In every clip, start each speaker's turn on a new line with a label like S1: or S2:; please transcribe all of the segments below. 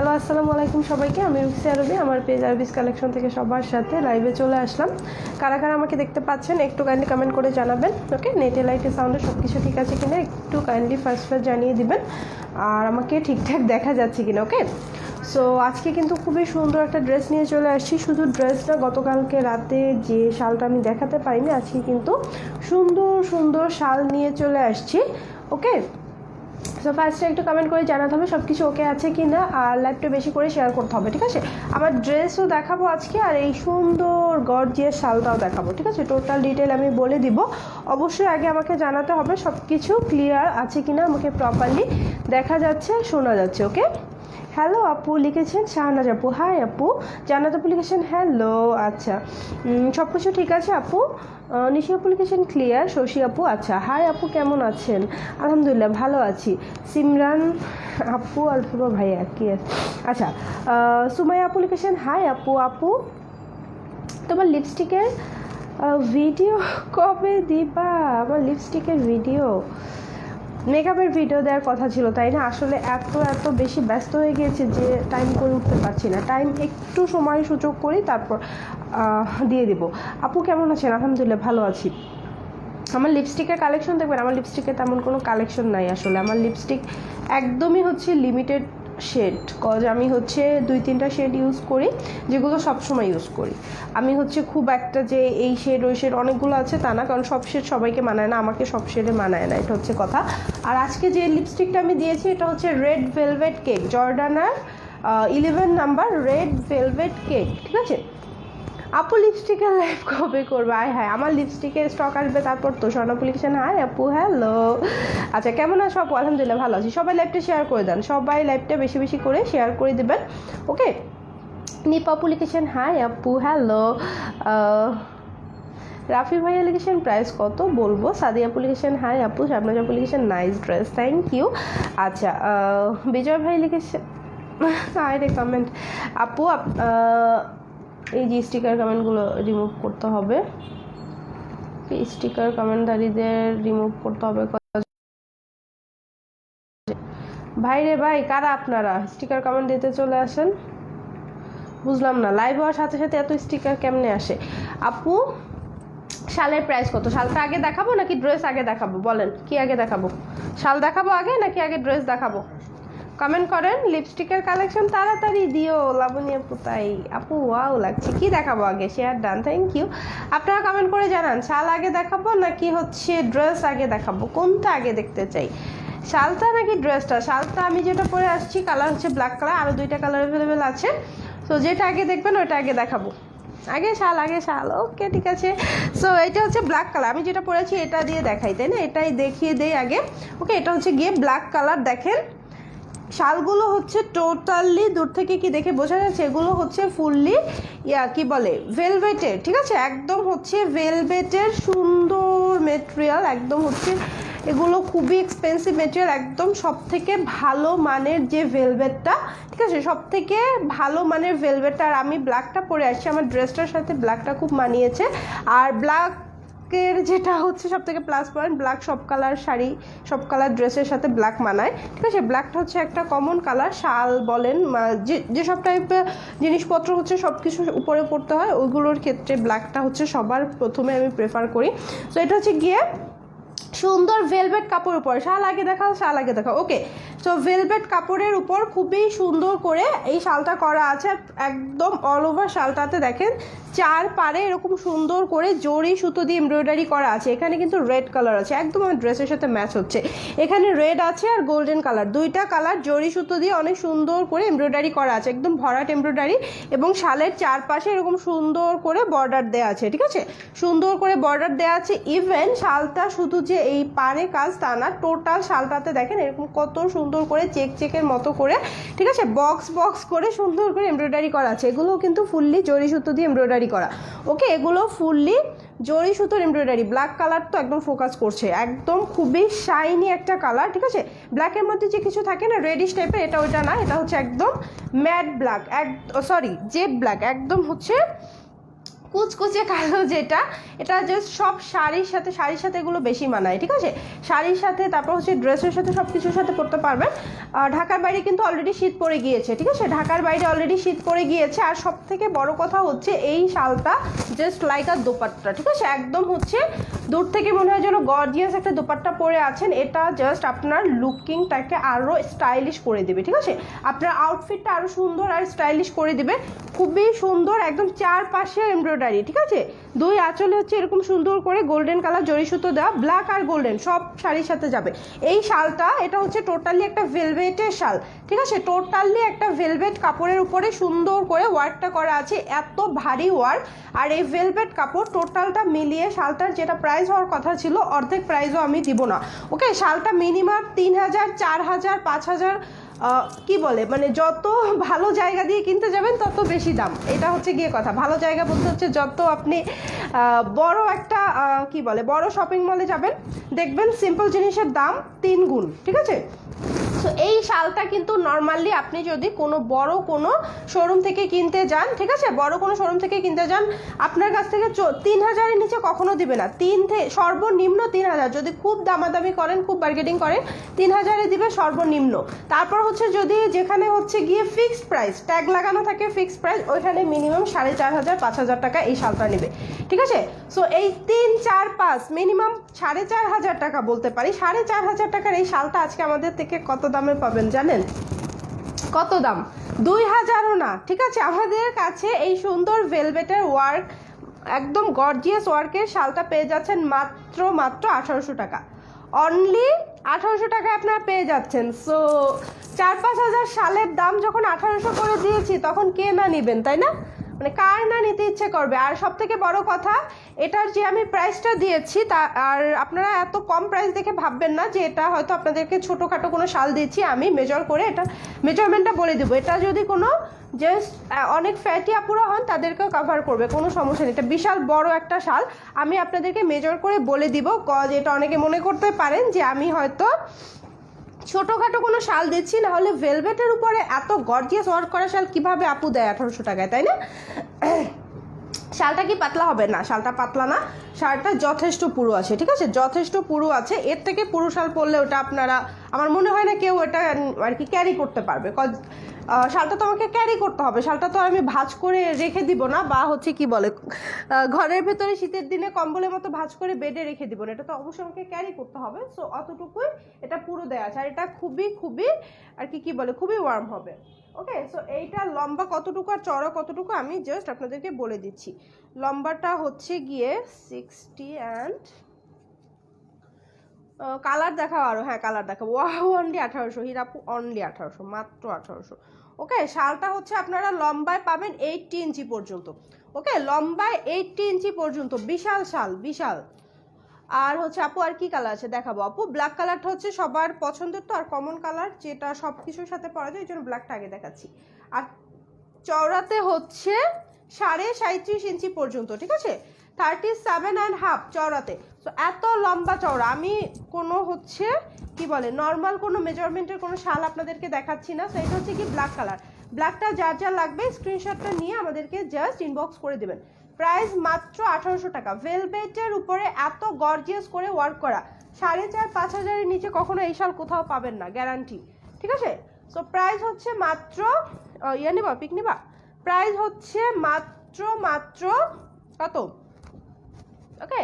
S1: Hello আসসালামু আলাইকুম সবাইকে। আমি রুকসি আরবি, আমার পেজ আরবিস কালেকশন থেকে সবার সাথে লাইভে চলে আসলাম। কারা কারা আমাকে দেখতে পাচ্ছেন একটু কাইন্ডলি কমেন্ট করে জানাবেন। ওকে, নেটে লাইটে সাউন্ডে সব কিছু ঠিক আছে কিনা একটু কাইন্ডলি ফার্স্ট জানিয়ে দিবেন, আর আমাকে ঠিকঠাক দেখা যাচ্ছে কিনা। ওকে, সো আজকে কিন্তু খুবই সুন্দর একটা ড্রেস নিয়ে চলে আসছি। শুধু ড্রেসটা, গতকালকে রাতে যে শালটা আমি দেখাতে পারিনি, আজকে কিন্তু সুন্দর সুন্দর শাল নিয়ে চলে আসছি। ওকে, সো ফার্স্টে একটু কমেন্ট করে জানাতে হবে সব কিছু ওকে আছে কি না, আর লাইভটা বেশি করে শেয়ার করতে হবে। ঠিক আছে, আমার ড্রেসও দেখাবো আজকে, আর এই সুন্দর গর্জিয়াস শালটাও দেখাবো। ঠিক আছে, টোটাল ডিটেল আমি বলে দিব। অবশ্যই আগে আমাকে জানাতে হবে সব কিছু ক্লিয়ার আছে কি না, আমাকে প্রপারলি দেখা যাচ্ছে, শোনা যাচ্ছে। ওকে, হ্যালো আপু লিখেছেন শাহনাজ আপু, হাই আপু। জান্নাত আপু লিখেছেন হ্যালো, আচ্ছা সব কিছু ঠিক আছে আপু। নিশি আপু লিখেছেন ক্লিয়ার। শশী আপু, আচ্ছা হাই আপু, কেমন আছেন? আলহামদুলিল্লাহ ভালো আছি। সিমরান আপু আর পুরো ভাইয়া কি আছে, আচ্ছা। সুমাইয়া আপু লিখেছেন হাই আপু। আপু তোমার লিপস্টিকের ভিডিও কবে দিবা? আমার লিপস্টিকের ভিডিও, মেকআপের ভিডিও দেওয়ার কথা ছিল তাই না? আসলে এত বেশি ব্যস্ত হয়ে গিয়েছে যে টাইম করে উঠতে পারছি না। টাইম একটু সময় সুযোগ করি, তারপর দিয়ে দেবো। আপু কেমন আছেন? আলহামদুলিল্লাহ ভালো আছি। আমার লিপস্টিকের কালেকশন দেখবেন, আমার লিপস্টিকের তেমন কোনো কালেকশন নাই আসলে। আমার লিপস্টিক একদমই হচ্ছে লিমিটেড শেড, কজ আমি হচ্ছে 2-3টা শেড ইউজ করি, যেগুলো সবসময় ইউজ করি। আমি হচ্ছে খুব একটা যে এই শেড ওই শেড অনেকগুলো আছে তা না, কারণ সব শেড সবাইকে মানায় না, আমাকে সব শেডে মানায় না, এটা হচ্ছে কথা। আর আজকে যে লিপস্টিকটা আমি দিয়েছি এটা হচ্ছে রেড ভেলভেট কেক, জর্ডানার 11 নাম্বার রেড ভেলভেট কেক। ঠিক আছে আপু, লিপস্টিকের লাইভ কবে করবে? আয় হায়, আমার লিপস্টিকের স্টক আসবে তারপর তো। স্বর্ণাপু লিখেছেন হাই আপু, হ্যালো। আচ্ছা কেমন আছো আপু? আলহামদুলিল্লাহ ভালো আছি। সবাই লাইভটা শেয়ার করে দেন, সবাই লাইভটা বেশি বেশি করে শেয়ার করে দেবেন। ওকে, নিপাপু লিখেছেন হাই আপু, হ্যালো। রাফি ভাইয়া লিখেছেন প্রাইস কত বলবো। সাদিয়া আপু লিখেছেন হাই আপু। শাবনাজ আপু লিখেছেন নাইস ড্রেস, থ্যাংক ইউ। আচ্ছা, বিজয় ভাই লিখেছেন হাই রে কমেন্ট। আপু এই যে স্টিকার কমেন্টগুলো রিমুভ করতে হবে, স্টিকার কমেন্টদারীদের রিমুভ করতে হবে। ভাই রে ভাই, কারা আপনারা স্টিকার কমেন্ট দিতে চলে আসেন? বুঝলাম না, লাইভ হওয়ার সাথে সাথে এত স্টিকার কেমনে আসে? আপু শালের প্রাইস কত? শালটা আগে দেখাবো নাকি ড্রেস আগে দেখাবো? বলেন কি আগে দেখাবো? শাল দেখাবো আগে নাকি আগে ড্রেস দেখাবো? কমেন্ট করেন। লিপস্টিকের কালেকশন তাড়াতাড়ি দিও লাবণী আপু। তাই আপু ওয়াও লাগছে। কি দেখাবো আগে? Share done, thank you. আপনারা কমেন্ট করে জানান শাল আগে দেখাবো নাকি হচ্ছে ড্রেস আগে দেখাবো, কোনটা আগে দেখতে চাই, শালটা নাকি ড্রেসটা? শালটা আমি যেটা পরে আসছি কালার হচ্ছে ব্ল্যাক কালার, আরও 2টা কালার অ্যাভেলেবেল আছে। তো যেটা আগে দেখবেন ওইটা আগে দেখাবো। আগে শাল, আগে শাল। ওকে ঠিক আছে। সো এটা হচ্ছে ব্ল্যাক কালার, আমি যেটা পরেছি এটা দিয়ে দেখাই তাই না, এটাই দেখিয়ে দেই আগে। ওকে, এটা হচ্ছে গিয়ে ব্ল্যাক কালার। দেখেন শালগুলো হচ্ছে টোটালি দূর থেকে কি দেখে বোঝা যাচ্ছে, এগুলো হচ্ছে ফুললি কি বলে ভেলভেটের। ঠিক আছে, একদম হচ্ছে ভেলভেটের সুন্দর মেটেরিয়াল, একদম হচ্ছে এগুলো খুবই এক্সপেন্সিভ মেটেরিয়াল, একদম সব থেকে ভালো মানের যে ভেলভেটটা। ঠিক আছে, সব থেকে ভালো মানের ভেলভেটটা। আর আমি ব্ল্যাকটা পরে আসছি, আমার ড্রেসটার সাথে ব্ল্যাকটা খুব মানিয়েছে। আর ব্ল্যাক যেটা হচ্ছে সব থেকে প্লাস পয়েন্ট, ব্ল্যাক সব কালার শাড়ি, সব কালার ড্রেসের সাথে ব্ল্যাক মানায়। ঠিক আছে, ব্ল্যাকটা হচ্ছে একটা কমন কালার। শাল বলেন যে সব টাইপের জিনিসপত্র হচ্ছে সব কিছু উপরে পড়তে হয়, ওইগুলোর ক্ষেত্রে ব্ল্যাকটা হচ্ছে সবার প্রথমে আমি প্রেফার করি। তো এটা হচ্ছে গিয়ে সুন্দর ভেলভেট কাপড়ের উপর। শাল আগে দেখাও, শাল আগে দেখাও। ওকে, তো ভেলভেট কাপড়ের উপর খুবই সুন্দর করে এই শালটা করা আছে। একদম অল ওভার শালটাতে দেখেন চার পারে এরকম সুন্দর করে জরি সুতো দিয়ে এমব্রয়ডারি করা আছে। এখানে কিন্তু রেড কালার আছে, একদম আমার ড্রেসের সাথে ম্যাচ হচ্ছে। এখানে রেড আছে আর গোল্ডেন কালার, 2টা কালার জরি সুতো দিয়ে অনেক সুন্দর করে এমব্রয়ডারি করা আছে, একদম ভরাট এমব্রয়ডারি। এবং শালের চারপাশে এরকম সুন্দর করে বর্ডার দেওয়া আছে। ঠিক আছে, সুন্দর করে বর্ডার দেওয়া আছে। ইভেন শালটা শুধু যে এই পারে কাজ তা না, টোটাল শালটাতে দেখেন এরকম কত সুন্দর করে চেকের মতো করে, ঠিক আছে, বক্স করে সুন্দর করে এমব্রয়ডারি করা আছে। এগুলো কিন্তু ফুললি জরি সুতো দিয়ে এমব্রয়ডারি করা। ওকে, এগুলো ফুললি জরি সুতোর এমব্রয়ডারি। ব্ল্যাক কালার তো একদম ফোকাস করছে, একদম খুবই শাইনি একটা কালার। ঠিক আছে, ব্ল্যাকের মধ্যে যে কিছু থাকে না রেডিশ টাইপের, এটা ওইটা না, এটা হচ্ছে একদম ম্যাট ব্ল্যাক, জেড ব্ল্যাক, একদম হচ্ছে কুচকুচে কালো যেটা, এটা জাস্ট সব শাড়ির সাথে এগুলো বেশি মানায়, ঠিক আছে? শাড়ির সাথে, তারপর হচ্ছে ড্রেসের সাথে, সব কিছুর সাথে পরতে পারবেন। ঢাকার বাইরে কিন্তু অলরেডি শীত পড়ে গিয়েছে, ঠিক আছে? ঢাকার বাইরে অলরেডি শীত পড়ে গিয়েছে। আর সব থেকে বড় কথা হচ্ছে এই শালটা জাস্ট লাইক আর দোপাট্টা, ঠিক আছে? একদম হচ্ছে দূর থেকে মনে হয় যেন গর্জিয়াস একটা দোপাট্টা পরে আছেন। এটা জাস্ট আপনার লুকিংটাকে আরও স্টাইলিশ করে দেবে, ঠিক আছে? আপনার আউটফিটটা আরও সুন্দর আর স্টাইলিশ করে দেবে। খুবই সুন্দর, একদম চারপাশে এমব্রয়ডারি, ঠিক আছে? দুই আঁচলে হচ্ছে এরকম সুন্দর করে গোল্ডেন কালার জরি সুতো দেওয়া, ব্ল্যাক আর গোল্ডেন সব শাড়ির সাথে যাবে। এই শালটা, এটা হচ্ছে টোটালি একটা ভেলভেটের শাল, ঠিক আছে? টোটালি একটা ভেলভেট কাপড়ের উপরে সুন্দর করে ওয়ার্কটা করা আছে, এত ভারী ওয়ার্ক। আর এই ভেলভেট কাপড় টোটালটা মিলিয়ে শালটার যেটা প্রাইস হওয়ার কথা ছিল অর্ধেক প্রাইসও আমি দিব না, ওকে? শালটা মিনিমাম 3000, 4000, 5000, কি বলে, মানে যত ভালো জায়গা দিয়ে কিনতে যাবেন তত বেশি দাম। এটা হচ্ছে গিয়ে কথা। ভালো জায়গা বলতে হচ্ছে যত আপনি বড় একটা কি বলে বড় শপিং মলে যাবেন, দেখবেন সিম্পল জিনিসের দাম 3 গুণ, ঠিক আছে? সো এই শালটা কিন্তু নর্মালি আপনি যদি কোনো বড় কোনো শোরুম থেকে কিনতে যান, ঠিক আছে? বড় কোনো শোরুম থেকে কিনতে যান, আপনার কাছ থেকে 3000-এর নিচে কখনো দিবে না। সর্বনিম্ন 3000, যদি খুব দামাদামি করেন, খুব বার্গেনিং করেন, 3000-এ দিবে সর্বনিম্ন। তারপর হচ্ছে যদি যেখানে হচ্ছে গিয়ে ফিক্সড প্রাইস ট্যাগ লাগানো থাকে, ফিক্সড প্রাইস, ওইখানে মিনিমাম 4500, 5000 টাকা এই শালটা নেবে, ঠিক আছে? সো এই 3, 4, 5 মিনিমাম 4500 টাকা বলতে পারি। 4500 টাকার এই শালটা আজকে আমাদের থেকে কত দামে পাবেন জানেন? কত দাম? 2000ও না, ঠিক আছে? আমাদের কাছে এই সুন্দর ভেলভেটের ওয়ার্ক, একদম গর্জিয়াস ওয়ার্কের শালটা পেয়ে যাচ্ছেন মাত্র 1800 টাকা। অনলি 1800 টাকায় আপনারা পেয়ে যাচ্ছেন। সো 4-5 হাজার শালের দাম যখন 1800 করে দিয়েছি, তখন কে না নেবেন, তাই না? মানে কার না নিতে ইচ্ছে করবে? আর সব থেকে বড় কথা, এটার যে আমি প্রাইসটা দিয়েছি, তা আর আপনারা এত কম প্রাইস দেখে ভাববেন না যে এটা হয়তো আপনাদেরকে ছোটোখাটো কোনো শাল দিচ্ছি। আমি মেজার করে এটা মেজারমেন্টটা বলে দেবো। এটা যদি কোনো জাস্ট অনেক ফ্যাটি আপুরা হন, তাদেরকেও কভার করবে, কোনো সমস্যা নেই। এটা বিশাল বড় একটা শাল, আমি আপনাদেরকে মেজার করে বলে দিব। এটা অনেকে মনে করতে পারেন যে আমি হয়তো ছোটোখাটো কোনো শাল দিচ্ছি, না হলে ভেলভেটের উপরে এত গর্জিয়াস ওয়ার্ক করা শাল কিভাবে আপু দেয় 1800 টাকায়, তাই না? শালটা কি পাতলা হবে? না, শালটা পাতলা না, শালটা যথেষ্ট পুরু আছে, ঠিক আছে? যথেষ্ট পুরু আছে। এর থেকে পুরু শাল পরলে ওটা আপনারা, আমার মনে হয় না কেউ এটা আর কি ক্যারি করতে পারবে। শালটা তো আমাকে ক্যারি করতে হবে, শালটা তো আমি ভাঁজ করে রেখে দিব না, বা হচ্ছে কি বলে ঘরের ভেতরে শীতের দিনে কম্বলের মতো ভাঁজ করে বেডে রেখে দিব না। এটা তো অবশ্যই আমাকে ক্যারি করতে হবে। সো অতটুকুই এটা পুরো দেওয়া আছে। আর এটা খুবই খুবই আর কি বলে খুবই ওয়ার্ম হবে, ওকে? সো এইটা লম্বা কতটুকু আর চওড়া কতটুকু আমি জাস্ট আপনাদেরকে বলে দিচ্ছি। লম্বাটা হচ্ছে গিয়ে 60 অ্যান্ড কালার দেখাও আরও, হ্যাঁ কালার দেখাবো। অনলি 1800 হিরাপু, অনলি 1800, মাত্র 1800, ওকে? শালটা হচ্ছে আপনারা লম্বায় পাবেন 80 ইঞ্চি পর্যন্ত, ওকে? লম্বায় 80 ইঞ্চি পর্যন্ত, বিশাল শাল, বিশাল। আর হচ্ছে আপু আর কি কালার আছে দেখাবো আপু। ব্ল্যাক কালারটা হচ্ছে সবার পছন্দের তো, আর কমন কালার যেটা সব কিছুর সাথে পরা যায়, এই জন্য ব্ল্যাকটা আগে দেখাচ্ছি। আর চওড়াতে হচ্ছে 37.5 ইঞ্চি পর্যন্ত, ঠিক আছে? 37.5 চওড়াতে। তো এত লম্বা চওড়া আমি কোনো হচ্ছে কি বলে নর্মাল কোনো মেজারমেন্টের কোনো শাল আপনাদেরকে দেখাচ্ছি না। তো এটা হচ্ছে কি ব্ল্যাক কালার। ব্ল্যাকটা যার যা লাগবে স্ক্রিনশটটা নিয়ে আমাদেরকে জাস্ট ইনবক্স করে দেবেন। প্রাইস মাত্র 1800 টাকা। ভেলভেটের উপরে এত গর্জিয়াস করে ওয়ার্ক করা, 4500-5 হাজারের নিচে কখনো এই শাল কোথাও পাবেন না, গ্যারান্টি, ঠিক আছে? সো প্রাইস হচ্ছে মাত্র ইয়া নিবা, পিক নিবা? প্রাইস হচ্ছে মাত্র কত, ওকে?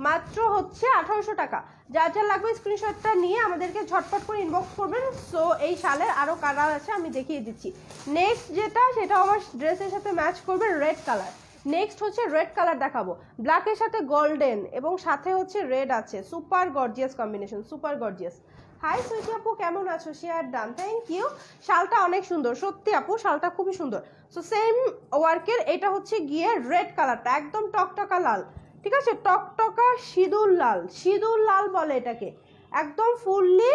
S1: মাত্র হচ্ছে 1800 টাকা। যা যা লাগবে স্ক্রিনশটটা নিয়ে আমাদেরকে ঝটপট করে ইনবক্স করবেন। সো এই শালের আরও কালার আছে, আমি দেখিয়ে দিচ্ছি। নেক্সট যেটা, সেটা আমার ড্রেসের সাথে ম্যাচ করবে, রেড কালার। নেক্সট হচ্ছে রেড কালার দেখাবো, ব্ল্যাকের সাথে গোল্ডেন এবং সাথে হচ্ছে রেড আছে। Super gorgeous combination, super gorgeous. Hi sweetie আপু, কেমন আছো? Share done, thank you. শালটা অনেক সুন্দর, সত্যি আপু শালটা খুবই সুন্দর। সো সেম ওয়ার্কের এটা হচ্ছে গিয়ে রেড কালারটা, একদম টকটকা লাল, ঠিক আছে? টকটকা সিঁদুর লাল, সিঁদুর লাল বলে এটাকে, একদম ফুললি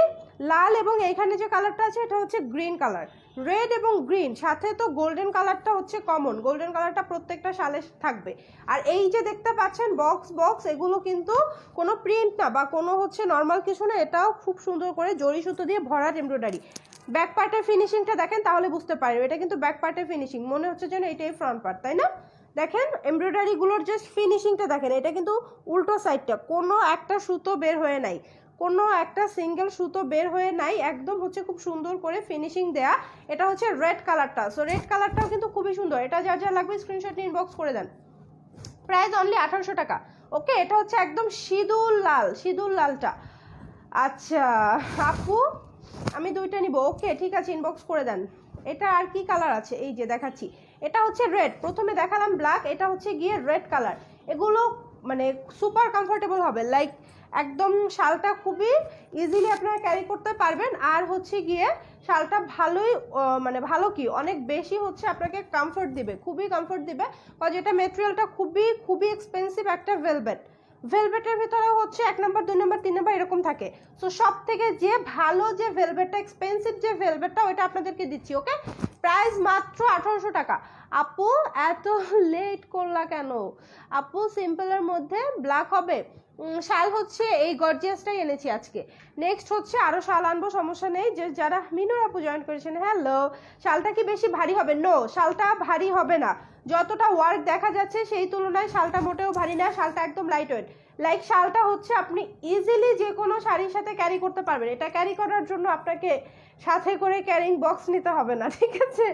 S1: লাল। এবং এইখানে যে কালারটা আছে এটা হচ্ছে গ্রিন কালার, রেড এবং গ্রিন, সাথে তো গোল্ডেন কালারটা হচ্ছে কমন, গোল্ডেন কালারটা প্রত্যেকটা শালে থাকবে। আর এই যে দেখতে পাচ্ছেন বক্স বক্স, এগুলো কিন্তু কোনো প্রিন্ট না বা কোনো হচ্ছে নর্মাল কিছু না, এটাও খুব সুন্দর করে জরি সুতো দিয়ে ভরাট এমব্রয়ডারি। ব্যাক পার্টের ফিনিশিংটা দেখেন তাহলে বুঝতে পারবেন, এটা কিন্তু ব্যাক পার্টের ফিনিশিং, মনে হচ্ছে যেন এটাই ফ্রন্ট পার্ট, তাই না? দেখেন এমব্রয়ডারিগুলোর জাস্ট ফিনিশিংটা দেখেন, এটা কিন্তু উল্টো সাইডটা, কোনো একটা সুতো বের হয়ে নাই, কোনো একটা সিঙ্গেল সুতো বের হয়ে নাই, একদম হচ্ছে খুব সুন্দর করে ফিনিশিং দেয়া। এটা হচ্ছে রেড কালারটা, সো রেড কালারটাও কিন্তু খুবই সুন্দর। এটা যার যা লাগবে স্ক্রিনশট নিয়ে ইনবক্স করে দেন। প্রাইস অনলি 1800 টাকা। ওকে, এটা হচ্ছে একদম সিঁদুর লাল, সিঁদুর লালটা। আচ্ছা আপু আমি দুইটা নিব, ওকে ঠিক আছে ইনবক্স করে দেন। এটা আর কি কালার আছে, এই যে দেখাচ্ছি, এটা হচ্ছে রেড, প্রথমে দেখালাম ব্ল্যাক, এটা হচ্ছে গিয়ে রেড কালার। এগুলো মানে সুপার কমফোর্টেবল হবে, লাইক একদম শালটা খুবই ইজিলি আপনারা ক্যারি করতে পারবেন। আর হচ্ছে গিয়ে শালটা ভালোই মানে ভালো কি অনেক বেশি হচ্ছে আপনাকে কমফোর্ট দিবে, খুবই কমফোর্ট দিবে। কারণ এটা মেটেরিয়ালটা খুবই খুবই এক্সপেন্সিভ একটা ভেলভেট, ভেলভেটের ভিতরে হচ্ছে 1 নম্বর 2 নম্বর 3 নম্বর এরকম থাকে। সো সব থেকে যে ভালো যে ভেলভেটটা, এক্সপেন্সিভ যে ভেলভেটটা, ওইটা আপনাদেরকে দিচ্ছি। ওকে, প্রাইস মাত্র 1800 টাকা। আপু এত লেট করলা কেন? আপু সিম্পলের মধ্যে ব্ল্যাক হবে, শাল হচ্ছে এই গর্জিয়াসটাই এনেছি আজকে। নেক্সট হচ্ছে আরও শাল আনবো, সমস্যা নেই। যে যারা মিনুর আপু জয়েন করেছেন, হ্যালো। শালটা কি বেশি ভারী হবে? নো, শালটা ভারী হবে না। যতটা ওয়ার্ক দেখা যাচ্ছে সেই তুলনায় শালটা মোটেও ভারী না, শালটা একদম লাইট ওয়েট। লাইক শালটা হচ্ছে আপনি ইজিলি যে কোনো শাড়ির সাথে ক্যারি করতে পারবেন। এটা ক্যারি করার জন্য আপনাকে সাথে করে ক্যারিং বক্স নিতে হবে না, ঠিক আছে?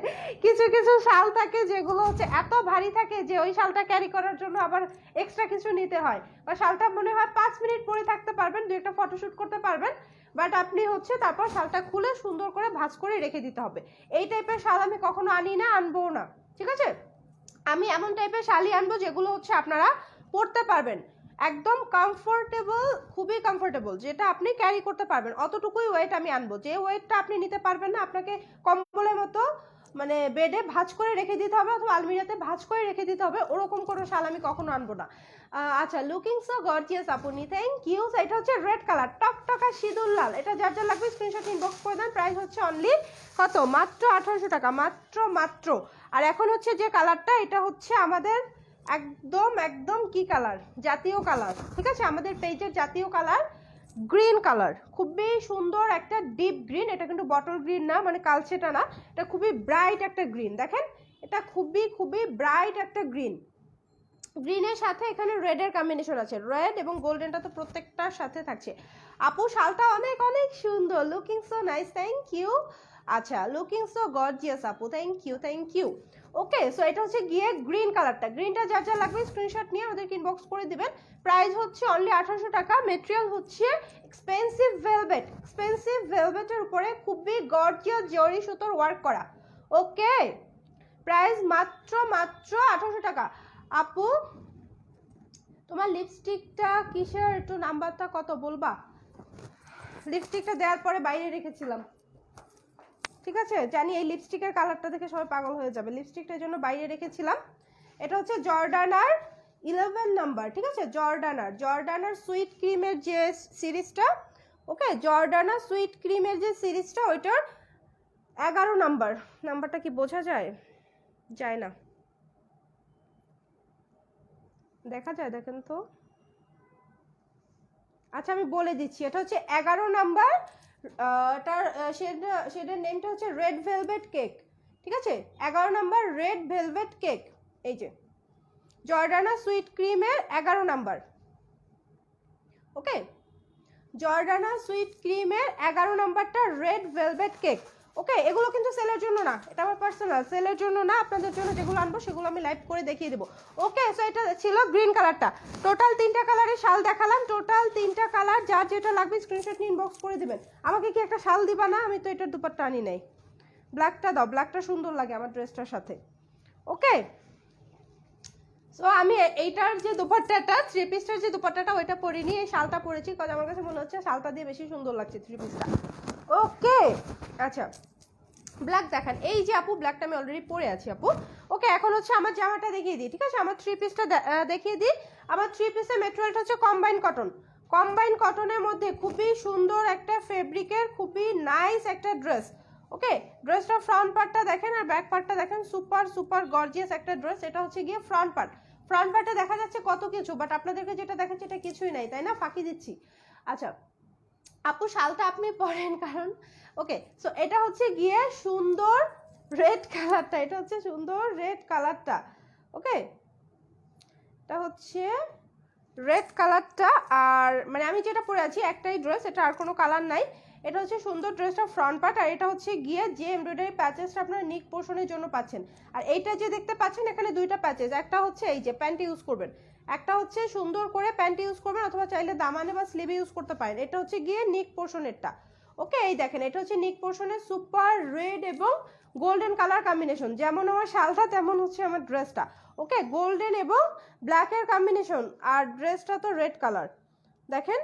S1: কিছু কিছু শাল থাকে যেগুলো হচ্ছে এত ভারী থাকে যে ওই শালটা ক্যারি করার জন্য আবার এক্সট্রা কিছু নিতে হয়, বা শালটা মনে হয় 5 মিনিট পরে থাকতে পারবেন, 2 একটা ফটোশ্যুট করতে পারবেন, বাট আপনি হচ্ছে তারপর শালটা খুলে সুন্দর করে ভাঁজ করে রেখে দিতে হবে। এই টাইপের শাল আমি কখনো আনি না, আনবো না, ঠিক আছে? আমি এমন টাইপের শাড়ি আনবো যেগুলো হচ্ছে আপনারা পরতে পারবেন, একদম কমফোর্টেবল, খুবই কমফোর্টেবল, যেটা আপনি ক্যারি করতে পারবেন। অতটুকুই ওয়েট আমি আনবো, যে ওয়েটটা আপনি নিতে পারবেন না, আপনাকে কম্বলের মতো মানে বেডে ভাঁজ করে রেখে দিতে হবে অথবা আলমিরাতে ভাঁজ করে রেখে দিতে হবে, ওরকম কোনো শাল আমি কখনো আনবো না। আচ্ছা, লুকিং সো গর্জিয়াস আপনি, থ্যাংক ইউ। এটা হচ্ছে রেড কালার, টকটকা সিঁদুর লাল। এটা যার যার লাগবে স্ক্রিনশট ইনবক্স করে দেন। প্রাইস হচ্ছে অনলি কত? মাত্র 1800 টাকা, মাত্র মাত্র। আর এখন হচ্ছে যে কালারটা, এটা হচ্ছে আমাদের একদম একদম কি কালার, জাতীয় কালার, ঠিক আছে? আমাদের পেজের জাতীয় কালার গ্রিন কালার, খুবই সুন্দর একটা ডিপ গ্রিন। এটা কিন্তু বটল গ্রিন না, মানে কালচেটা না, এটা খুবই ব্রাইট একটা গ্রিন। দেখেন এটা খুবই খুবই ব্রাইট একটা গ্রিন, গ্রিনের সাথে এখানে রেডের কম্বিনেশন আছে, রেড এবং গোল্ডেনটা তো প্রত্যেকটার সাথে থাকছে। আপু শালটা অনেক অনেক সুন্দর, looking so nice, thank you. আচ্ছা, লুকিং সো গর্জিয়াস আপু, thank you thank you. Okay, so এটা হচ্ছে গিয়ে গ্রিন কালারটা, গ্রিনটা যার যা লাগবে স্ক্রিনশট নিয়ে আমাদেরকে ইনবক্স করে দিবেন। প্রাইস হচ্ছে অনলি 1800 টাকা। মেটেরিয়াল হচ্ছে এক্সপেন্সিভ ভেলভেট, এক্সপেন্সিভ ভেলভেটের উপরে খুবই গর্জিয়াস জরি সুতোর ওয়ার্ক করা। ওকে, প্রাইস মাত্র মাত্র 1800 টাকা। আপু তোমার লিপস্টিকটা কিসের, একটু নাম্বারটা কত বলবা? লিপস্টিকটা দেওয়ার পরে বাইরে রেখেছিলাম, ঠিক আছে? জানি এই লিপস্টিকের কালারটা দেখে সবাই পাগল হয়ে যাবে, লিপস্টিকটার জন্য বাইরে রেখেছিলাম। এটা হচ্ছে জর্ডানার 11 নাম্বার, ঠিক আছে? জর্ডানার সুইট ক্রিমের যে সিরিজটা, ওকে, জর্ডানার সুইট ক্রিমের যে সিরিজটা, ওইটার 11 নাম্বার। নাম্বারটা কি বোঝা যায়? যায় না, দেখা যায়, দেখেন তো। আচ্ছা আমি বলে দিচ্ছি, এটা হচ্ছে 11 নাম্বার। এটার শেডের নেমটা হচ্ছে রেড ভেলভেট কেক, ঠিক আছে? 11 নাম্বার রেড ভেলভেট কেক, এই যে জর্ডানা সুইট ক্রিমের 11 নাম্বার। ওকে, জর্ডানা সুইট ক্রিমের 11 নাম্বারটা রেড ভেলভেট কেক। ওকে, এগুলো কিন্তু সেলের জন্য না, এটা আমার পার্সোনাল, সেলের জন্য না, আপনাদের জন্য যেগুলো আনবো সেগুলো আমি লাইভ করে দেখিয়ে দেবো। ওকে, সো এটা ছিল গ্রিন কালারটা। টোটাল 3টা কালারের শাল দেখালাম, টোটাল 3টা কালার, যার যেটা লাগবে স্ক্রিনশট নিয়ে ইনবক্স করে দেবেন। আমাকে কি একটা শাল দিবা না? আমি তো এটার দুপাট্টা আনি নাই, ব্ল্যাকটা দাও, ব্ল্যাকটা সুন্দর লাগে আমার ড্রেসটার সাথে। ওকে, সো আমি এইটার যে দুপাট্টাটা, 3 পিসটার যে দুপাট্টাটা, ওইটা পরিনি, এই শালটা পরেছি, কারণ আমার কাছে মনে হচ্ছে শালটা দিয়ে বেশি সুন্দর লাগছে 3 পিসটা। ওকে, আচ্ছা ব্ল্যাক দেখান, এই যে আপু ব্ল্যাকটা আমি অলরেডি পরে আছি আপু। ওকে, এখন হচ্ছে আমার জামাটা দেখিয়ে দিই, ঠিক আছে? আমার 3 পিসটা দেখিয়ে দিই। আমার 3 পিসের মেটেরিয়ালটা হচ্ছে কম্বাইন কটন, কম্বাইন কটনের মধ্যে খুবই সুন্দর একটা ফেব্রিকের, খুবই নাইস একটা ড্রেস। ওকে, ড্রেসটার ফ্রন্ট পার্টটা দেখেন আর ব্যাক পার্টটা দেখেন, সুপার সুপার গর্জিয়াস একটা ড্রেস। এটা হচ্ছে গিয়ে ফ্রন্ট পার্ট, ফ্রন্ট পার্টে দেখা যাচ্ছে কত কিছু, বাট আপনাদেরকে যেটা দেখাচ্ছে এটা কিছুই নাই, তাই না? ফাঁকি দিচ্ছি। আচ্ছা আপু শালটা আপনি পরেন কারণ, ওকে, সো এটা হচ্ছে গিয়ে সুন্দর রেড কালারটা, এটা হচ্ছে সুন্দর রেড কালারটা। ওকে, এটা হচ্ছে রেড কালারটা, আর মানে আমি যেটা পরে আছি একটাই ড্রেস, এটা আর কোনো কালার নাই। এটা হচ্ছে সুন্দর ড্রেসটা ফ্রন্ট পার্ট, আর এটা হচ্ছে গিয়ে যে এমব্রয়ডারি প্যাচেসটা আপনারা নিক পোর্শনের জন্য পাচ্ছেন। আর এইটা যে দেখতে পাচ্ছেন এখানে দুইটা প্যাচেস, একটা হচ্ছে এই যে প্যান্ট ইউজ করবেন, একটা হচ্ছে সুন্দর করে প্যান্ট ইউজ করবেন, অথবা চাইলে দামানে বা স্লিভে ইউজ করতে পারেন। এটা হচ্ছে গিয়ে নিক পোর্শনেরটা। ওকে, এই দেখেন এটা হচ্ছে নিক পোর্শনের সুপার রেড এবং গোল্ডেন কালার কম্বিনেশন, যেমন আমার শালটা তেমন হচ্ছে আমার ড্রেসটা। ওকে, গোল্ডেন এবং ব্ল্যাকের কম্বিনেশন, আর ড্রেসটা তো রেড কালার। দেখেন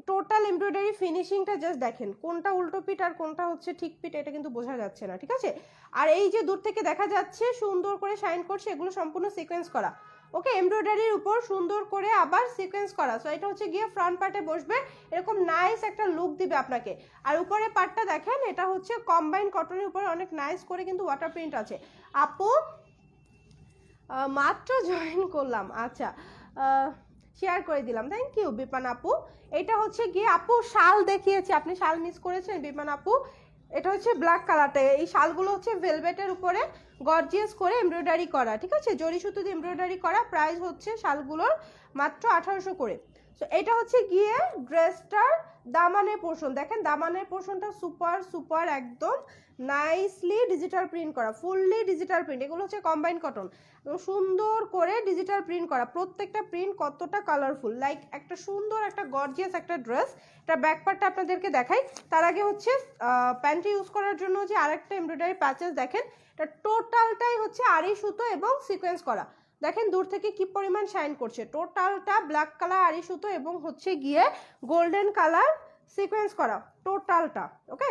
S1: টোটাল এমব্রয়ডারি ফিনিশিংটা জাস্ট দেখেন, কোনটা উল্টো পিঠ আর কোনটা হচ্ছে ঠিক পিঠ এটা কিন্তু বোঝা যাচ্ছে না, ঠিক আছে। আর এই যে দূর থেকে দেখা যাচ্ছে সুন্দর করে শাইন করছে, এগুলো সম্পূর্ণ সিকোয়েন্স করা। ওকে, এমব্রয়ডারির উপর সুন্দর করে আবার সিকোয়েন্স করা। সো এটা হচ্ছে গিয়ে ফ্রন্ট পার্টে বসবে, এরকম নাইস একটা লুক দিবে আপনাকে। আর উপরে পার্টটা দেখেন, এটা হচ্ছে কম্বাইন কটনের উপরে অনেক নাইস করে কিন্তু ওয়াটার প্রিন্ট আছে। আপু মাত্র জয়েন করলাম, আচ্ছা শেয়ার করে দিলাম, থ্যাংক ইউ বিপান আপু। এটা হচ্ছে গিয়ে আপু শাল দেখিয়েছি, আপনি শাল মিস করেছেন বিপান আপু। এটা হচ্ছে ব্ল্যাক কালারটা, এই শালগুলো হচ্ছে ভেলভেটের উপরে গর্জিয়াস করে এমব্রয়ডারি করা, ঠিক আছে, জরি সুতো দিয়ে এমব্রয়ডারি করা। প্রাইস হচ্ছে শালগুলোর মাত্র 1800 করে। সো এটা হচ্ছে গিয়ে ড্রেসটার দামানের পোর্শন, দেখেন দামানের পোর্শনটা সুপার সুপার একদম নাইসলি ডিজিটাল প্রিন্ট করা, ফুললি ডিজিটাল প্রিন্ট। এগুলো হচ্ছে কম্বাইন কটন, সুন্দর করে ডিজিটাল প্রিন্ট করা, প্রত্যেকটা প্রিন্ট কতটা কালারফুল, লাইক একটা সুন্দর একটা গর্জিয়াস একটা ড্রেস। এটা ব্যাক পার্টটা আপনাদেরকে দেখাই, তার আগে হচ্ছে প্যান্টে ইউজ করার জন্য যে আরেকটা এমব্রয়ডারি প্যাচেস দেখেন, এটা টোটালটাই হচ্ছে আড়ি সুতো এবং সিকোয়েন্স করা। দেখেন দূর থেকে কি পরিমাণ শাইন করছে, টোটালটা ব্ল্যাক কালার আড়ি সুতো এবং হচ্ছে গিয়ে গোল্ডেন কালার সিকোয়েন্স করা টোটালটা। ওকে,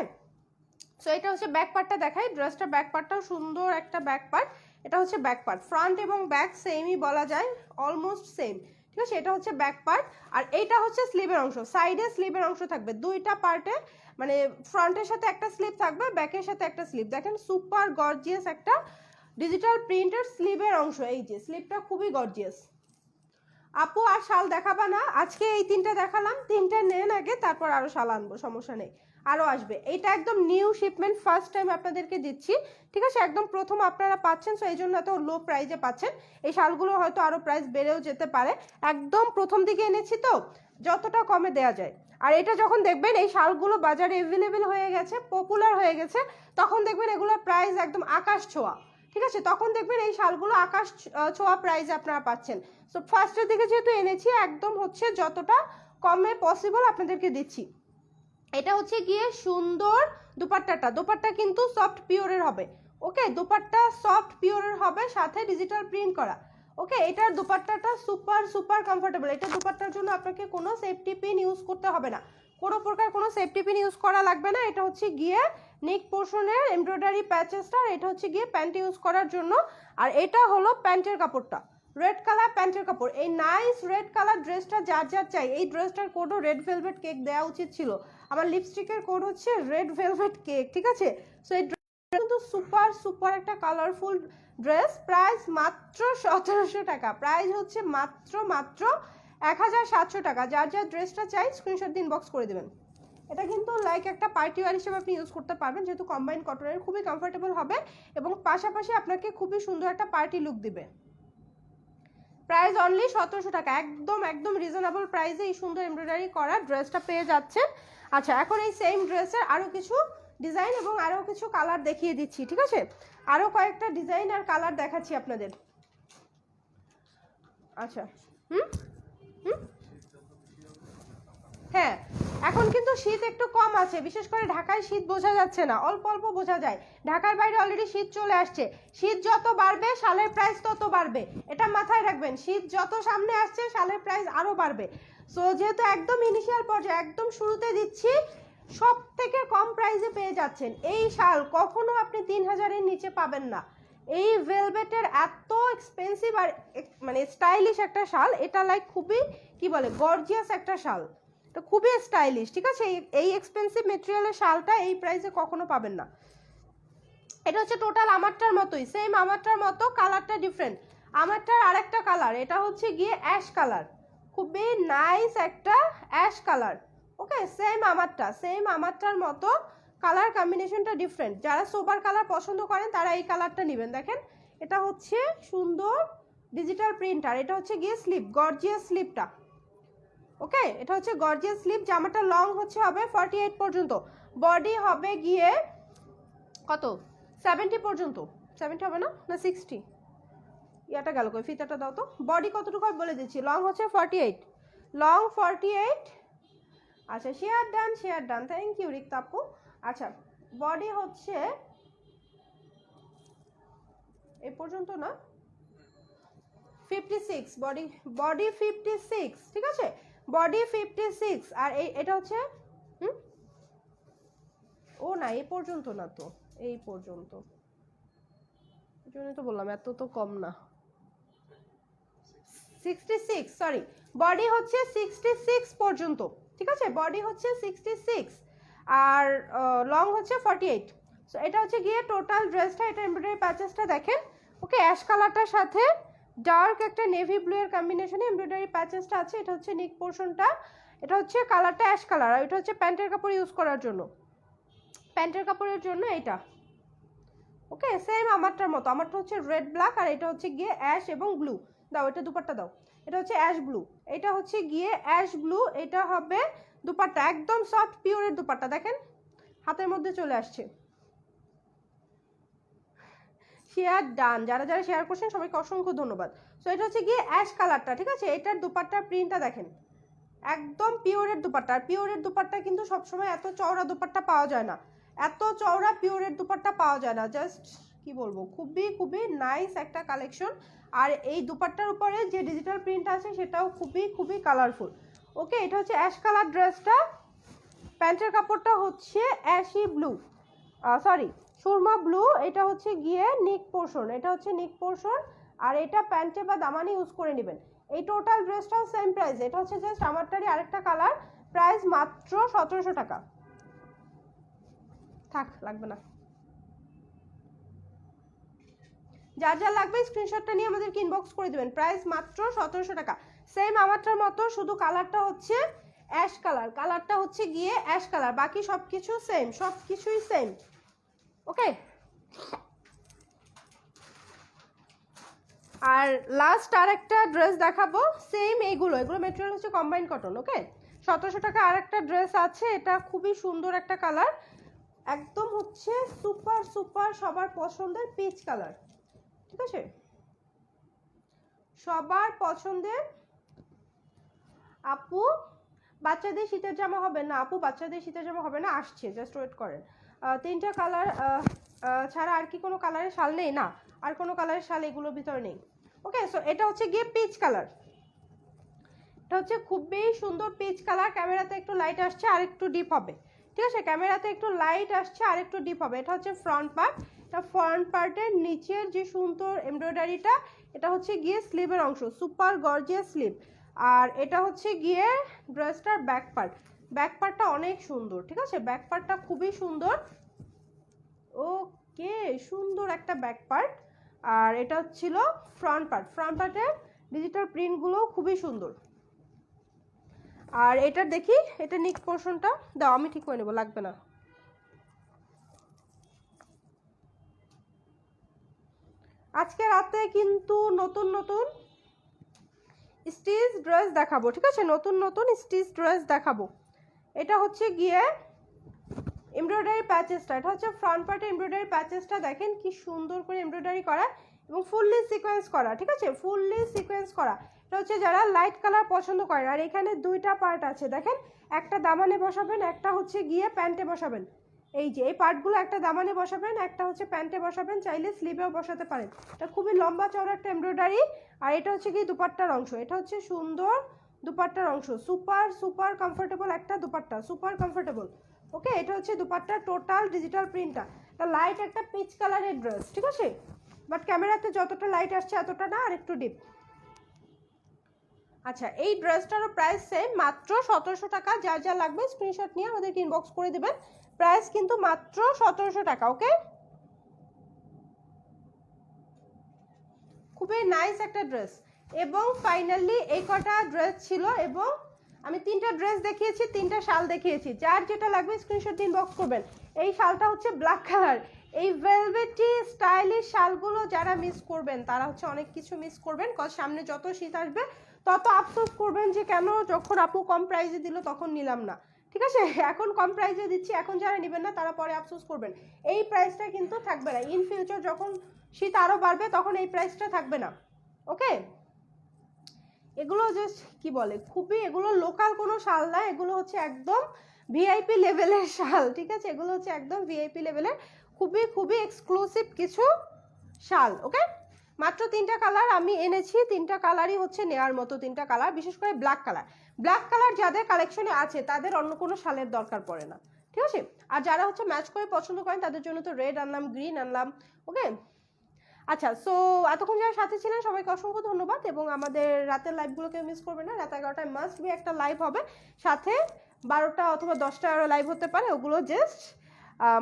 S1: সো এটা হচ্ছে ব্যাক পার্টটা দেখাই, ড্রেসটা ব্যাক পার্টটাও সুন্দর একটা ব্যাক পার্ট। এটা হচ্ছে ব্যাক পার্ট, ফ্রন্ট এবং ব্যাক সেমই বলা যায়, অলমোস্ট সেম, ঠিক আছে। এটা হচ্ছে ব্যাক পার্ট, আর এইটা হচ্ছে স্লিভের অংশ, সাইডে স্লিভের অংশ থাকবে দুইটা পার্টে, মানে ফ্রন্টের সাথে একটা স্লিভ থাকবে, ব্যাকের সাথে একটা স্লিভ। দেখেন সুপার গর্জিয়াস একটা ডিজিটাল প্রিন্টের স্লিভের অংশ, এই যে স্লিভটা খুবই গর্জিয়াস। আপু আর শাল দেখাবা না? আজকে এই তিনটা দেখালাম, তিনটা নেন আগে, তারপর আরো শাল আনবো, সমস্যা নেই, আরো আসবে। এটা একদম নিউ শিপমেন্ট, ফার্স্ট টাইম আপনাদেরকে দিচ্ছি, ঠিক আছে, একদম প্রথম আপনারা পাচ্ছেন, সো এই জন্য এত লো প্রাইজে পাচ্ছেন। এই শালগুলো হয়তো আরো প্রাইস বেড়েও যেতে পারে, একদম প্রথম দিকে এনেছি তো যতটা কমে দেয়া যায়। আর এটা যখন দেখবেন এই শালগুলো বাজারে অ্যাভেলেবেল হয়ে গেছে, পপুলার হয়ে গেছে, তখন দেখবেন এগুলোর প্রাইস একদম আকাশ ছোঁয়া, ঠিক আছে, তখন দেখবেন এই শালগুলো আকাশ ছোঁয়া প্রাইসে আপনারা পাচ্ছেন। সো ফার্স্টের দিকে যেহেতু এনেছি, একদম হচ্ছে যতটা কমে পসিবল আপনাদেরকে দিচ্ছি। এটা হচ্ছে গিয়ে সুন্দর দুপাট্টাটা, দোপাট্টা কিন্তু সফট পিওরের হবে। ওকে, দোপাট্টা সফট পিওরের হবে, সাথে ডিজিটাল প্রিন্ট করা। ওকে, এটার দুপাট্টাটা সুপার সুপার কমফোর্টেবল। এটা দুপাট্টার জন্য আপনাকে কোনো সেফটি পিন ইউজ করতে হবে না, কোনো প্রকার কোনো সেফটি পিন ইউজ করা লাগবে না। এটা হচ্ছে গিয়ে নেক পোর্শনের এমব্রয়ডারি প্যাচেসটা, এটা হচ্ছে গিয়ে প্যান্ট ইউজ করার জন্য। আর এটা হলো প্যান্টের কাপড়টা, রেড কালার প্যান্টের কাপড়। এই নাইস রেড কালার ড্রেসটা যার যার চাই, এই ড্রেসটার কোডও রেড ভেলভেট কেক দেওয়া উচিত ছিল, আমার লিপস্টিকের কোড হচ্ছে রেড ভেলভেট কেক, ঠিক আছে। সো এই ড্রেসটা কিন্তু সুপার সুপার একটা কালারফুল ড্রেস, প্রাইস মাত্র 1700 টাকা, প্রাইস হচ্ছে মাত্র মাত্র 1700 টাকা। যার যার ড্রেসটা চাই স্ক্রিনশট দিয়ে ইনবক্স করে দেবেন। এটা কিন্তু লাইক একটা পার্টি ওয়্যার হিসেবে আপনি ইউজ করতে পারবেন, যেহেতু কম্বাইন কটনের, খুবই কমফোর্টেবল হবে এবং পাশাপাশি আপনাকে খুবই সুন্দর একটা পার্টি লুক দিবে। প্রাইস অনলি 1700 টাকা, একদম একদম রিজনেবল প্রাইসে এই সুন্দর এমব্রয়ডারি করা ড্রেসটা পেয়ে যাচ্ছেন। আচ্ছা, এখন এই সেম ড্রেসের আরও কিছু ডিজাইন এবং আরও কিছু কালার দেখিয়ে দিচ্ছি, ঠিক আছে, আরও কয়েকটা ডিজাইন আর কালার দেখাচ্ছি আপনাদের। আচ্ছা, হুম হুম হ্যাঁ, এখন কিন্তু শীত একটু কম আছে, বিশেষ করে ঢাকায় শীত বোঝা যাচ্ছে না, অল্প অল্প বোঝা যায়, ঢাকার বাইরে অলরেডি শীত চলে আসছে। শীত যত বাড়বে শালের প্রাইস তত বাড়বে, এটা মাথায় রাখবেন, শীত যত সামনে আসছে শালের প্রাইস আরও বাড়বে। সো যেহেতু একদম ইনিশিয়াল পর্যায়ে, একদম শুরুতে দিচ্ছি, সব থেকে কম প্রাইসে পেয়ে যাচ্ছেন। এই শাল কখনো আপনি 3000-এর নিচে পাবেন না। এই ভেলভেটের এত এক্সপেন্সিভ আর মানে স্টাইলিশ একটা শাল, এটা লাইক খুবই কি বলে গর্জিয়াস একটা শাল, এটা খুবই স্টাইলিশ, ঠিক আছে। এই এক্সপেন্সিভ মেটেরিয়ালের শালটা এই প্রাইসে কখনো পাবেন না। এটা হচ্ছে টোটাল আমারটার মতোই, সেম আমারটার মতো, কালারটা ডিফারেন্ট। আমারটার আরেকটা কালার, এটা হচ্ছে গিয়ে অ্যাশ কালার, খুবই নাইস একটা অ্যাশ কালার। ওকে, সেম আমারটার মতো, কালার কম্বিনেশনটা ডিফারেন্ট। যারা সোবার কালার পছন্দ করেন তারা এই কালারটা নেবেন। দেখেন এটা হচ্ছে সুন্দর ডিজিটাল প্রিন্ট, আর এটা হচ্ছে গিয়ে স্লিপ, গর্জিয়াস স্লিপটা। ওকে, এটা হচ্ছে গর্জিয়াস স্লিপ। জামাটা লং হচ্ছে হবে 48 পর্যন্ত, বডি হবে গিয়ে কত 70 পর্যন্ত, 70 হবে না, না 60, ইয়াটা গেল কই, ফিতাটা দাও তো। বডি কতটুকু হবে বলে দিচ্ছি, লং হচ্ছে 48, লং 48। আচ্ছা share done, share done, thank you Rikta আপু। আচ্ছা বডি হচ্ছে এই পর্যন্ত না, 56, বডি, বডি 56, ঠিক আছে, বডি 56। আর এটা হচ্ছে ও না এই পর্যন্ত না তো, এই পর্যন্ত, এই জন্য তো বললাম এত তো কম না, 66, সরি, বডি হচ্ছে 66 পর্যন্ত, ঠিক আছে, বডি হচ্ছে 66 আর লং হচ্ছে 48। সো এটা হচ্ছে গিয়ে টোটাল ড্রেসটা। এটা এমব্রয়ডারি প্যাচেসটা দেখেন, ওকে, অ্যাশ কালারটার সাথে ডার্ক একটা নেভি ব্লু এর কম্বিনেশনে এমব্রয়ডারি প্যাচেসটা আছে। এটা হচ্ছে নেক পোর্শনটা, এটা হচ্ছে কালারটা অ্যাশ কালার, আর এটা হচ্ছে প্যান্টের কাপড় ইউজ করার জন্য, প্যান্টের কাপড়ের জন্য এটা। ওকে, সেম আমারটার মতো, আমারটা হচ্ছে রেড ব্ল্যাক, আর এটা হচ্ছে গিয়ে অ্যাশ এবং ব্লু। দাও এটা দুপাট্টা দাও, এটা হচ্ছে অ্যাশ ব্লু, এটা হচ্ছে গিয়ে অ্যাশ ব্লু, এটা হবে দুপাট্টা, একদম সফট পিওরের দুপাট্টা, দেখেন হাতের মধ্যে চলে আসছে। শেয়ার ডান, যারা যারা শেয়ার করছেন সবাইকে অসংখ্য ধন্যবাদ। সো এটা হচ্ছে গিয়ে অ্যাশ কালারটা, ঠিক আছে, এটার দুপাট্টার প্রিন্টটা দেখেন, একদম পিওরের দুপাট্টা। আর পিওরের দুপাট্টা কিন্তু সবসময় এত চওড়া দুপাট্টা পাওয়া যায় না, এত চওড়া পিওরের দুপাট্টা পাওয়া যায় না, জাস্ট কি বলবো, খুবই খুবই নাইস একটা কালেকশন। আর এই দুপাট্টার উপরে যে ডিজিটাল প্রিন্ট আছে সেটাও খুবই খুবই কালারফুল। ওকে, এটা হচ্ছে অ্যাশ কালার ড্রেসটা, প্যান্টের কাপড়টা হচ্ছে ashy blue, sorry Surma blue, এটা হচ্ছে গিয়ে নেক পোর্শন, এটা হচ্ছে নেক পোর্শন, আর এটা প্যান্টে বা দামানে ইউজ করে নেবেন। এই টোটাল ড্রেসটাও সেম প্রাইস, এটা হচ্ছে জাস্ট আমারটারই আরেকটা কালার, প্রাইস মাত্র 1700 টাকা। থাক লাগবে না, যার যা লাগবে স্ক্রিনশটটা নিয়ে আমাদেরকে ইনবক্স করে দেবেন, প্রাইস মাত্র 1700 টাকা। সেম আমারটার মতো, শুধু কালারটা হচ্ছে অ্যাশ কালার, কালারটা হচ্ছে গিয়ে অ্যাশ কালার, বাকি সব কিছু সেম, সব কিছুই সেম। ওকে, আর লাস্ট আর একটা ড্রেস দেখাবো, সেম এইগুলো, এগুলো মেটেরিয়াল হচ্ছে কম্বাইন কটন। ওকে, 1700 টাকা আর একটা ড্রেস আছে, এটা খুবই সুন্দর একটা কালার, একদম হচ্ছে সুপার সুপার সবার পছন্দের পিচ কালার, ঠিক আছে, সবার পছন্দের। আপু বাচ্চাদের শীতের জামা হবে না, আপু বাচ্চাদের শীতের জামা হবে না, আসছে, জাস্ট ওয়েট করেন। তিনটা কালার ছাড়া আর কি কোনো কালারের শাল নেই? না, আর কোনো কালারের শাল এগুলোর ভিতরে নেই। ওকে, সো এটা হচ্ছে গিয়ে পিচ কালার, এটা হচ্ছে খুবই সুন্দর পিচ কালার, ক্যামেরাতে একটু লাইট আসছে আর একটু ডিপ হবে, ঠিক আছে, ক্যামেরাতে একটু লাইট আসছে আর একটু ডিপ হবে। এটা হচ্ছে ফ্রন্ট পার্ট, এটা ফ্রন্ট পার্টের নিচের যে সুন্দর এমব্রয়ডারিটা, এটা হচ্ছে গিয়ে স্লিভের অংশ, সুপার গর্জিয়াস স্লিভ। আর এটা হচ্ছে গিয়ে ড্রেসটার ব্যাক পার্ট, ব্যাক পার্টটা অনেক সুন্দর, ঠিক আছে, ব্যাক পার্টটা খুবই সুন্দর। ওকে, সুন্দর একটা ব্যাক পার্ট। আর এটা হচ্ছিল ফ্রন্ট পার্ট, ফ্রন্ট পার্টের ডিজিটাল প্রিন্টগুলো খুবই সুন্দর। আর এটা দেখি, এটা নেক পোর্শনটা দাও, আমি ঠিক করে নেবো, লাগবে না। আজকে রাতে কিন্তু নতুন নতুন স্টিচ ড্রেস দেখাবো, ঠিক আছে, নতুন নতুন স্টিচ ড্রেস দেখাবো। এটা হচ্ছে গিয়ে এমব্রয়ডারি প্যাচেসটা, এটা হচ্ছে ফ্রন্ট পার্টে এমব্রয়ডারি প্যাচেসটা, দেখেন কি সুন্দর করে এমব্রয়ডারি করা এবং ফুললি সিকোয়েন্স করা, ঠিক আছে, ফুললি সিকোয়েন্স করা। এটা হচ্ছে যারা লাইট কালার পছন্দ করেন। আর এখানে দুইটা পার্ট আছে দেখেন, একটা দামানে বসাবেন, একটা হচ্ছে গিয়ে প্যান্টে বসাবেন। এই যে এই পার্টগুলো একটা দামানে বসাবেন, একটা হচ্ছে প্যান্টে বসাবেন, চাইলে স্লিভেও বসাতে পারেন। এটা খুবই লম্বা চওড়া একটা এমব্রয়ডারি। আর এটা হচ্ছে কি দুপাট্টার অংশ, এটা হচ্ছে সুন্দর দুপাট্টার অংশ, সুপার সুপার কমফোর্টেবল একটা দুপাট্টা, সুপার কমফোর্টেবল। ওকে, এটা হচ্ছে দুপাট্টার টোটাল ডিজিটাল প্রিন্টটা। এটা লাইট একটা পিচ কালারের ড্রেস, ঠিক আছে, বাট ক্যামেরাতে যতটা লাইট আসছে এতটা না, আর একটু ডিপ। আচ্ছা, এই ড্রেসটারও প্রাইস সেম, মাত্র 1700 টাকা। যার যা লাগবে স্ক্রিনশট নিয়ে আমাদেরকে ইনবক্স করে দেবেন, প্রাইস কিন্তু মাত্র 1700 টাকা। ওকে, খুবই নাইস একটা ড্রেস। এবং ফাইনালি এই কটা ড্রেস ছিল, এবং আমি তিনটা ড্রেস দেখিয়েছি, তিনটা শাল দেখিয়েছি, যার যেটা লাগবে স্ক্রিনশট ইনবক্স করবেন। এই শালটা হচ্ছে ব্ল্যাক কালার, এই ভেলভেটি স্টাইলিশ এই শালগুলো যারা মিস করবেন তারা হচ্ছে অনেক কিছু মিস করবেন, কারণ সামনে যত শীত আসবে তত আফসোস করবেন যে কেন যখন আপু কম প্রাইসে দিল তখন নিলাম না। ঠিক আছে, এখন কম প্রাইসে দিচ্ছি, এখন যারা নেবেন না তারা পরে আফসোস করবেন। এই প্রাইসটা কিন্তু থাকবে না, ইন ফিউচার যখন শীত আরও বাড়বে তখন এই প্রাইসটা থাকবে না। ওকে, এগুলো জাস্ট কি বলে, খুবই এগুলো লোকাল কোনো শাল না, এগুলো হচ্ছে একদম ভিআইপি লেভেলের শাল। ঠিক আছে, এগুলো হচ্ছে একদম ভিআইপি লেভেলের, খুবই খুবই এক্সক্লুসিভ কিছু শাল। ওকে, মাত্র 3টা কালার আমি এনেছি, 3টা কালারই হচ্ছে নেওয়ার মতো 3টা কালার, বিশেষ করে ব্ল্যাক কালার। ব্ল্যাক কালার যাদের কালেকশনে আছে তাদের অন্য কোনো শালের দরকার পড়ে না। ঠিক আছে, আর যারা হচ্ছে ম্যাচ করে পছন্দ করেন তাদের জন্য তো রেড আনলাম, গ্রিন আনলাম। ওকে, আচ্ছা, সো এতক্ষণ যারা সাথে ছিলেন সবাইকে অসংখ্য ধন্যবাদ, এবং আমাদের রাতের লাইভগুলোকে মিস করবেন না। রাত 11টায় মাস্ট বি একটা লাইভ হবে, সাথে 12টা অথবা 10টা লাইভ হতে পারে, ওগুলো জাস্ট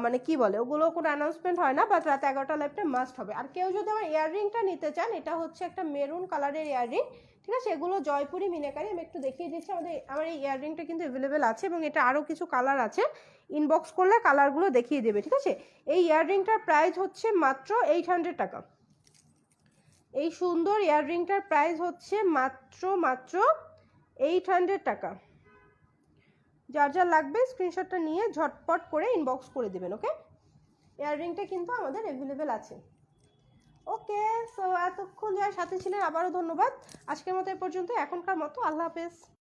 S1: মানে কি বলে, ওগুলো কোনো অ্যানাউন্সমেন্ট হয় না, বাট রাত 11টা লাইভটা মাস্ট হবে। আর কেউ যদি আমার ইয়াররিংটা নিতে চান, এটা হচ্ছে একটা মেরুন কালারের ইয়াররিং। ঠিক আছে, এগুলো জয়পুরি মিনাকারি, আমি একটু দেখিয়ে দিচ্ছি। আমার এই ইয়াররিংটা কিন্তু অ্যাভেলেবেল আছে, এবং এটা আরও কিছু কালার আছে, ইনবক্স করলে কালারগুলো দেখিয়ে দেবে। ঠিক আছে, এই ইয়াররিংটার প্রাইস হচ্ছে মাত্র 800 টাকা। এই সুন্দর ইয়াররিংটার প্রাইস হচ্ছে মাত্র 800 টাকা। যার যা লাগবে স্ক্রিনশটটা নিয়ে ঝটপট করে ইনবক্স করে দেবেন। ওকে, ইয়াররিংটা কিন্তু আমাদের অ্যাভেলেবেল আছে। ওকে, সো এতক্ষণ যারা সাথে ছিলেন আবারও ধন্যবাদ। আজকের মতো এ পর্যন্ত, এখনকার মতো আল্লাহ হাফেজ।